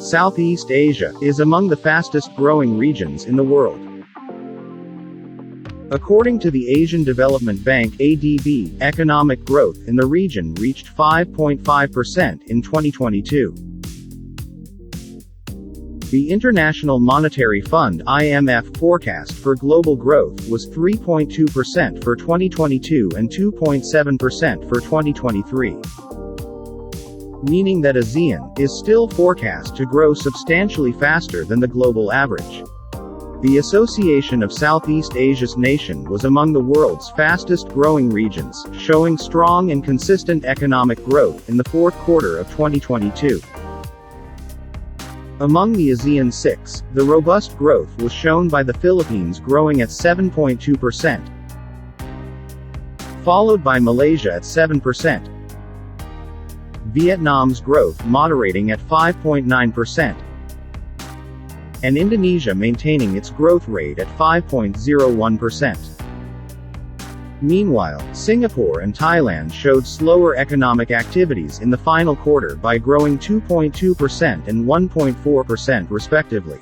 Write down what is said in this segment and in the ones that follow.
Southeast Asia is among the fastest growing regions in the world. According to the Asian Development Bank (ADB), economic growth in the region reached 5.5% in 2022. The International Monetary Fund (IMF) forecast for global growth was 3.2% for 2022 and 2.7% for 2023. Meaning that ASEAN is still forecast to grow substantially faster than the global average. The Association of Southeast Asia's nation was among the world's fastest growing regions, showing strong and consistent economic growth in the fourth quarter of 2022. Among the ASEAN 6, the robust growth was shown by the Philippines growing at 7.2%, followed by Malaysia at 7%, Vietnam's growth moderating at 5.9%, and Indonesia maintaining its growth rate at 5.01%. Meanwhile, Singapore and Thailand showed slower economic activities in the final quarter by growing 2.2% and 1.4% respectively.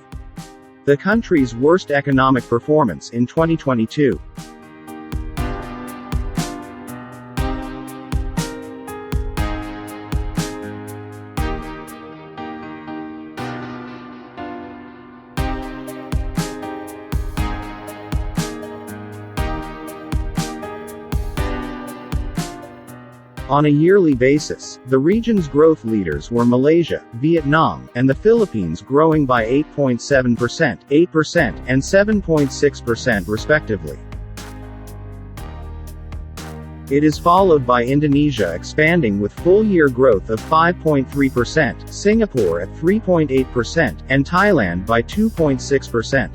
The country's worst economic performance in 2022. On a yearly basis, the region's growth leaders were Malaysia, Vietnam, and the Philippines growing by 8.7%, 8%, and 7.6% respectively. It is followed by Indonesia expanding with full-year growth of 5.3%, Singapore at 3.8%, and Thailand by 2.6%.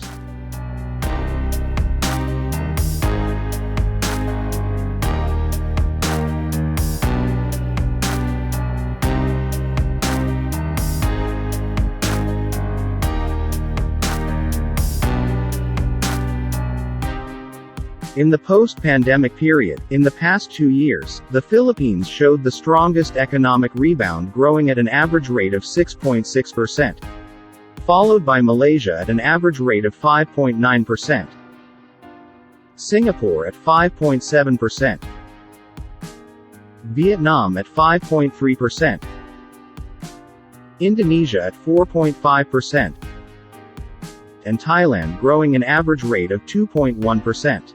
In the post-pandemic period, in the past 2 years, the Philippines showed the strongest economic rebound, growing at an average rate of 6.6%, followed by Malaysia at an average rate of 5.9%, Singapore at 5.7%, Vietnam at 5.3%, Indonesia at 4.5%, and Thailand growing an average rate of 2.1%.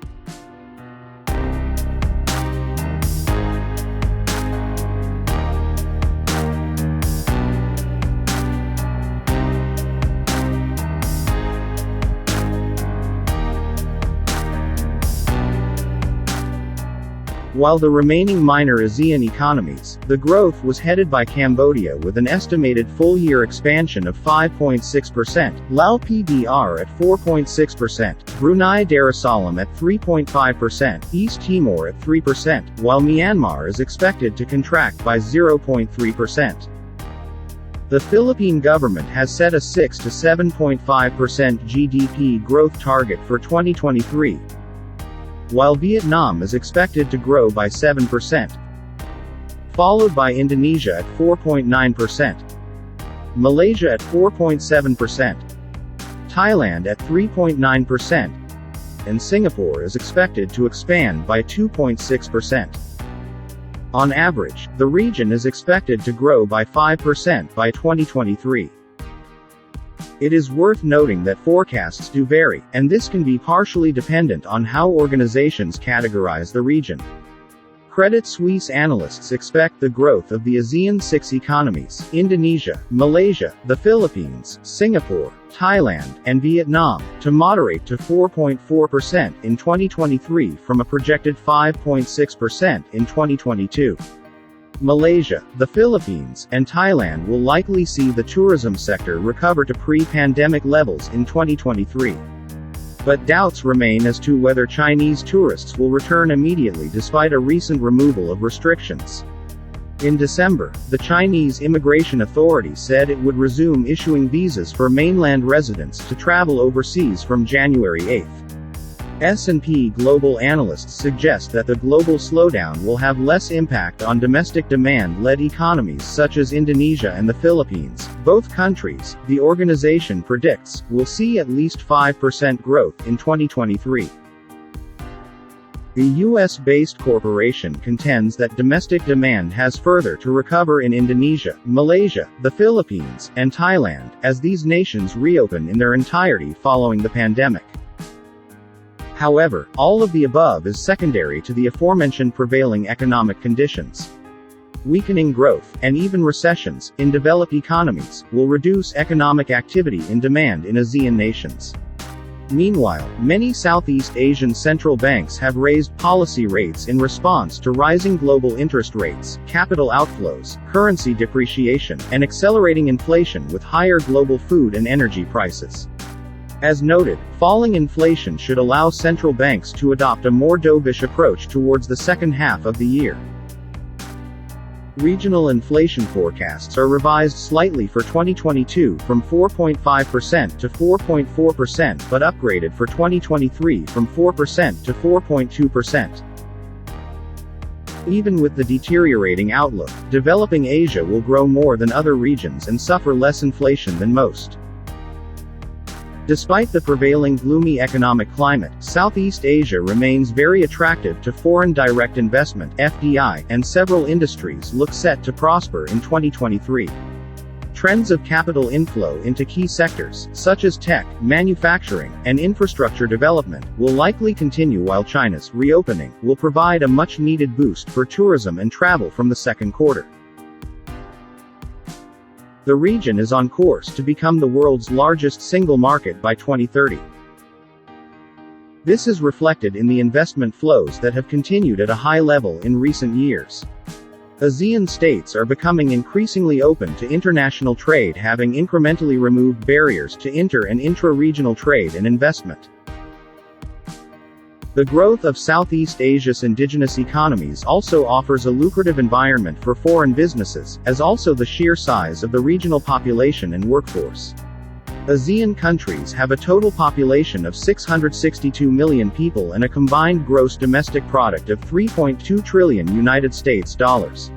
While the remaining minor ASEAN economies, the growth was headed by Cambodia with an estimated full-year expansion of 5.6%, Laos PDR at 4.6%, Brunei Darussalam at 3.5%, East Timor at 3%, while Myanmar is expected to contract by 0.3%. The Philippine government has set a 6 to 7.5% GDP growth target for 2023. While Vietnam is expected to grow by 7%, followed by Indonesia at 4.9%, Malaysia at 4.7%, Thailand at 3.9%, and Singapore is expected to expand by 2.6%. On average, the region is expected to grow by 5% by 2023. It is worth noting that forecasts do vary, and this can be partially dependent on how organizations categorize the region. Credit Suisse analysts expect the growth of the ASEAN 6 economies, Indonesia, Malaysia, the Philippines, Singapore, Thailand, and Vietnam, to moderate to 4.4% in 2023 from a projected 5.6% in 2022. Malaysia, the Philippines, and Thailand will likely see the tourism sector recover to pre-pandemic levels in 2023. But doubts remain as to whether Chinese tourists will return immediately despite a recent removal of restrictions. In December, the Chinese Immigration Authority said it would resume issuing visas for mainland residents to travel overseas from January 8. S&P Global analysts suggest that the global slowdown will have less impact on domestic demand-led economies such as Indonesia and the Philippines. Both countries, the organization predicts, will see at least 5% growth in 2023. The US-based corporation contends that domestic demand has further to recover in Indonesia, Malaysia, the Philippines, and Thailand, as these nations reopen in their entirety following the pandemic. However, all of the above is secondary to the aforementioned prevailing economic conditions. Weakening growth, and even recessions, in developed economies, will reduce economic activity and demand in ASEAN nations. Meanwhile, many Southeast Asian central banks have raised policy rates in response to rising global interest rates, capital outflows, currency depreciation, and accelerating inflation with higher global food and energy prices. As noted, falling inflation should allow central banks to adopt a more dovish approach towards the second half of the year. Regional inflation forecasts are revised slightly for 2022 from 4.5% to 4.4% but upgraded for 2023 from 4% to 4.2%. Even with the deteriorating outlook, developing Asia will grow more than other regions and suffer less inflation than most. Despite the prevailing gloomy economic climate, Southeast Asia remains very attractive to foreign direct investment (FDI), and several industries look set to prosper in 2023. Trends of capital inflow into key sectors, such as tech, manufacturing, and infrastructure development, will likely continue while China's reopening will provide a much-needed boost for tourism and travel from the second quarter. The region is on course to become the world's largest single market by 2030. This is reflected in the investment flows that have continued at a high level in recent years. ASEAN states are becoming increasingly open to international trade, having incrementally removed barriers to inter- and intra-regional trade and investment. The growth of Southeast Asia's indigenous economies also offers a lucrative environment for foreign businesses, as also the sheer size of the regional population and workforce. ASEAN countries have a total population of 662 million people and a combined gross domestic product of $3.2 trillion US dollars.